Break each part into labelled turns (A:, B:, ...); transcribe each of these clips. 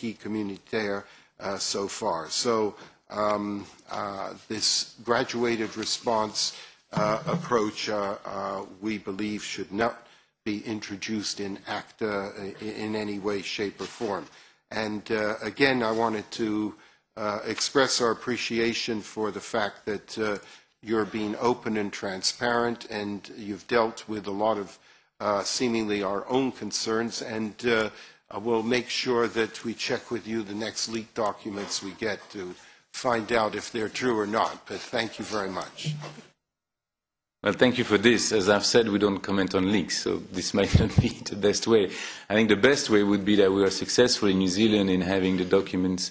A: acquis communautaire so far. So this graduated response approach, we believe, should not be introduced in ACTA in any way, shape, or form. And again, I wanted to express our appreciation for the fact that you're being open and transparent, and you've dealt with a lot of seemingly our own concerns, and we'll make sure that we check with you the next leaked documents we get to find out if they're true or not. But thank you very much.
B: Well, thank you for this. As I've said, we don't comment on leaks, so this might not be the best way. I think the best way would be that we are successful in New Zealand in having the documents,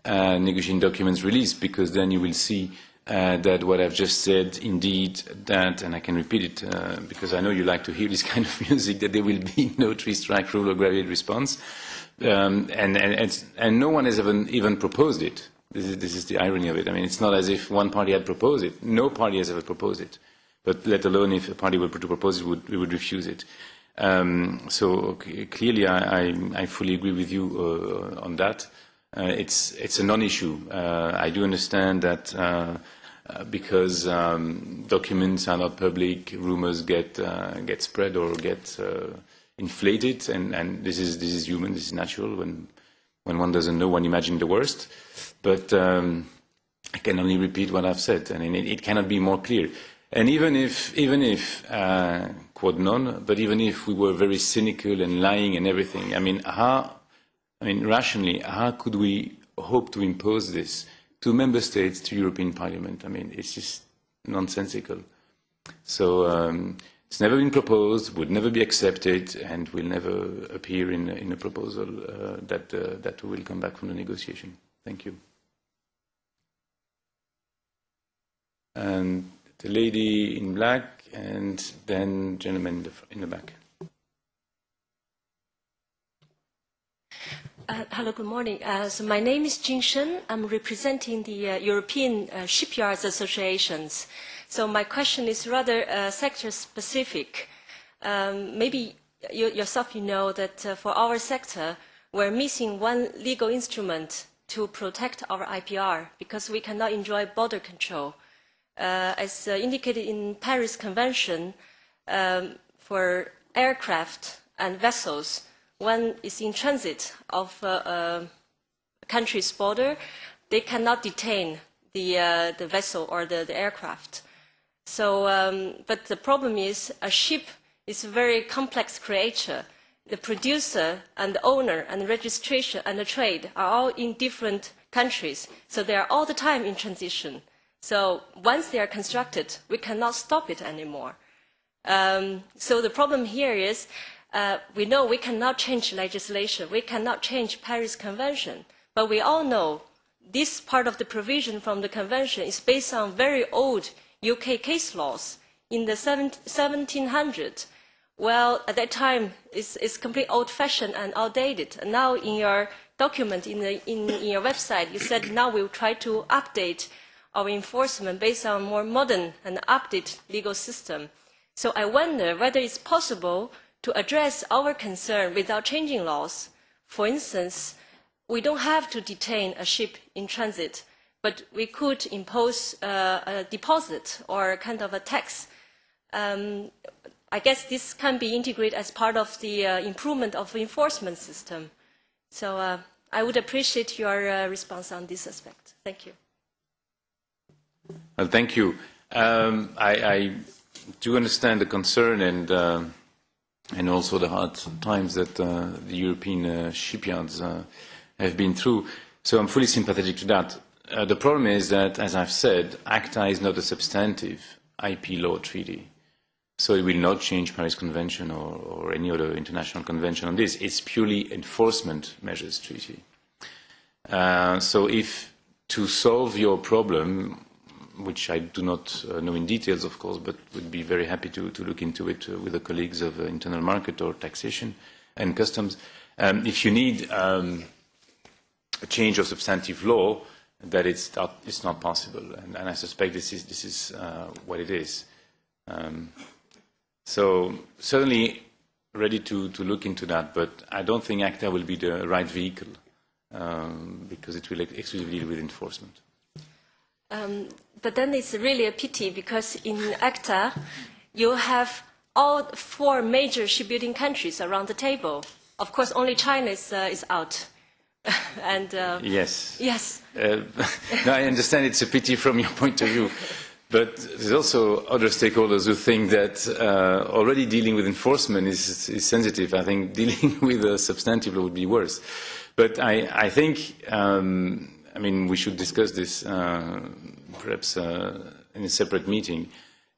B: negotiating documents released, because then you will see that what I've just said, indeed, that, and I can repeat it because I know you like to hear this kind of music, that there will be no three-strike rule or graduated response, and no one has even proposed it. This is the irony of it. I mean, it's not as if one party had proposed it. No party has ever proposed it. But let alone if a party were to propose it, we would refuse it. So clearly, I fully agree with you on that. It's a non-issue. I do understand that because documents are not public, rumors get spread or get inflated, and this is human. This is natural. When one doesn't know, one imagines the worst. But I can only repeat what I've said. I mean, it cannot be more clear. And even if quote non, but even if we were very cynical and lying and everything, I mean, rationally, how could we hope to impose this to member states, to European Parliament? I mean, it's just nonsensical. So it's never been proposed, would never be accepted, and will never appear in a proposal that will come back from the negotiation. Thank you. And the lady in black, and then gentleman in the back.
C: Hello, good morning. So my name is Jing Shen. I'm representing the European Shipyards Associations. So my question is rather sector-specific. Maybe yourself, you know that for our sector, we're missing one legal instrument to protect our IPR because we cannot enjoy border control. As indicated in Paris Convention, for aircraft and vessels, when it's in transit of a country's border, they cannot detain the vessel or the aircraft. So, but the problem is a ship is a very complex creature. The producer and the owner and the registration and the trade are all in different countries, so they are all the time in transition. So once they are constructed, we cannot stop it anymore. So the problem here is we know we cannot change legislation. We cannot change Paris Convention. But we all know this part of the provision from the convention is based on very old UK case laws in the 1700s. Well, at that time, it's completely old-fashioned and outdated. And now in your document, in your website, you said now we'll try to update our enforcement based on more modern and updated legal system. So I wonder whether it's possible to address our concern without changing laws. For instance, we don't have to detain a ship in transit, but we could impose a deposit or kind of a tax. I guess this can be integrated as part of the improvement of the enforcement system. So I would appreciate your response on this aspect. Thank you.
B: Well, thank you. I do understand the concern and also the hard times that the European shipyards have been through. So I'm fully sympathetic to that. The problem is that, as I've said, ACTA is not a substantive IP law treaty. So it will not change Paris Convention or any other international convention on this. It's purely enforcement measures treaty. So if to solve your problem, which I do not know in details, of course, but would be very happy to look into it with the colleagues of internal market or taxation and customs. If you need a change of substantive law, that it's not possible, and I suspect this is what it is. So certainly ready to look into that, but I don't think ACTA will be the right vehicle because it will exclusively deal with enforcement.
C: But then it's really a pity because in ACTA, you have all 4 major shipbuilding countries around the table. Of course, only China is out. And
B: yes.
C: Yes.
B: No, I understand it's a pity from your point of view. But there's also other stakeholders who think that already dealing with enforcement is sensitive. I think dealing with a substantive law would be worse. But I think, I mean, we should discuss this perhaps in a separate meeting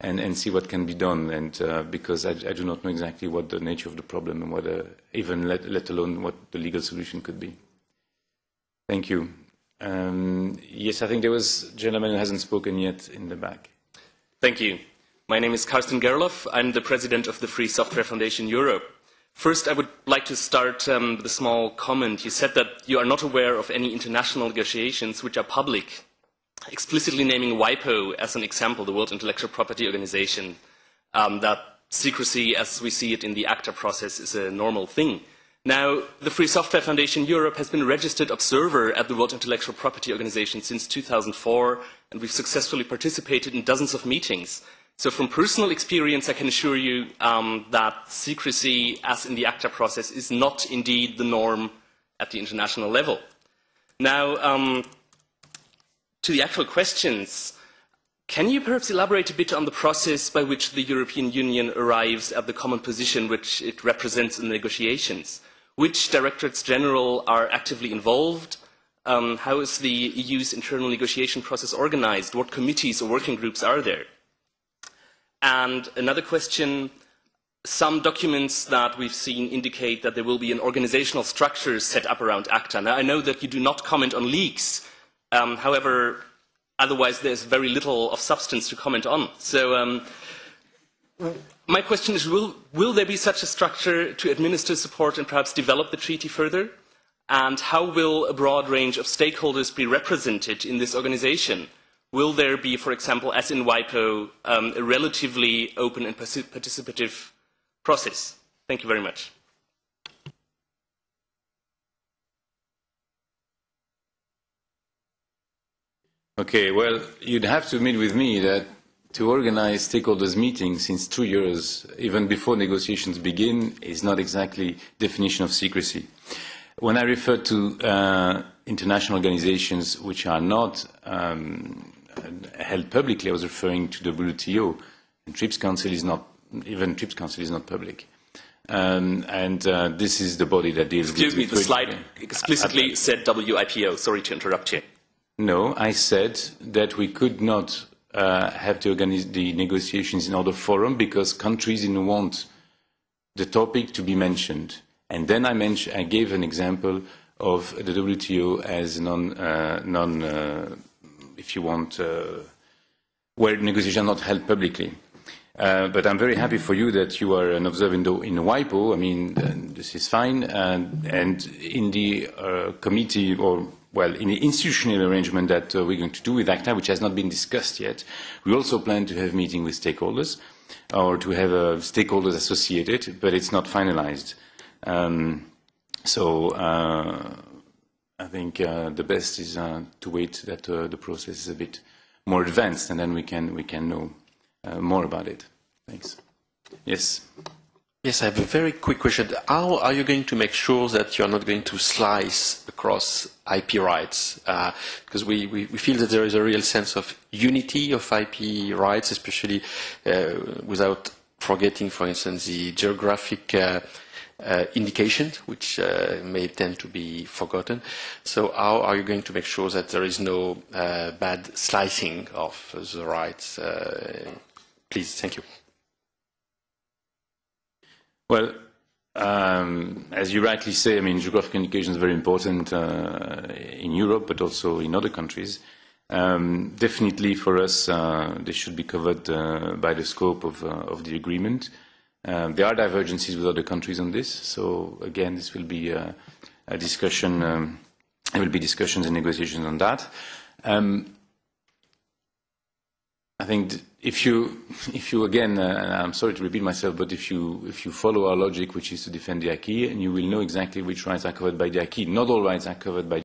B: and see what can be done. And because I do not know exactly what the nature of the problem and whether even let alone what the legal solution could be. Thank you. Yes, I think there was a gentleman who hasn't spoken yet in the back.
D: Thank you. My name is Karsten Gerloff. I'm the president of the Free Software Foundation Europe. First, I would like to start with a small comment. You said that you are not aware of any international negotiations which are public, explicitly naming WIPO as an example, the World Intellectual Property Organization, that secrecy, as we see it in the ACTA process, is a normal thing. Now, the Free Software Foundation Europe has been a registered observer at the World Intellectual Property Organization since 2004, and we've successfully participated in dozens of meetings. So from personal experience, I can assure you that secrecy, as in the ACTA process, is not indeed the norm at the international level. Now, to the actual questions, can you perhaps elaborate a bit on the process by which the European Union arrives at the common position which it represents in the negotiations? Which directorates general are actively involved? How is the EU's internal negotiation process organized? What committees or working groups are there? And another question, some documents that we've seen indicate that there will be an organizational structure set up around ACTA. Now, I know that you do not comment on leaks. However, otherwise there's very little of substance to comment on. So my question is, will there be such a structure to administer support and perhaps develop the treaty further? And how will a broad range of stakeholders be represented in this organization? Will there be, for example, as in WIPO, a relatively open and participative process? Thank you very much.
B: Okay, well, you'd have to admit with me that to organize stakeholders' meetings since 2 years, even before negotiations begin, is not exactly definition of secrecy. When I refer to international organizations which are not held publicly, I was referring to the WTO. And TRIPS Council is not, even TRIPS Council is not public. This is the body that deals with...
D: Excuse me, the slide explicitly said WIPO. Sorry to interrupt you.
B: No, I said that we could not have to organize the negotiations in other forum because countries didn't want the topic to be mentioned. And then I gave an example of the WTO as if you want, where negotiations are not held publicly. But I'm very happy for you that you are an observer in WIPO. I mean, this is fine. And in the committee, or well, in the institutional arrangement that we're going to do with ACTA, which has not been discussed yet, we also plan to have meeting with stakeholders, or to have stakeholders associated, but it's not finalized. I think the best is to wait that the process is a bit more advanced, and then we can know more about it. Thanks. Yes.
E: Yes, I have a very quick question. How are you going to make sure that you are not going to slice across IP rights? Because we feel that there is a real sense of unity of IP rights, especially without forgetting, for instance, the geographic indications, which may tend to be forgotten. So how are you going to make sure that there is no bad slicing of the rights? Please, thank you.
B: Well, as you rightly say, I mean, geographic indication is very important in Europe, but also in other countries. Definitely for us, they should be covered by the scope of the agreement. There are divergences with other countries on this, so again, this will be a discussion. There will be discussions and negotiations on that. I think if you again, and I'm sorry to repeat myself, but if you follow our logic, which is to defend the acquis, and you will know exactly which rights are covered by the acquis. Not all rights are covered by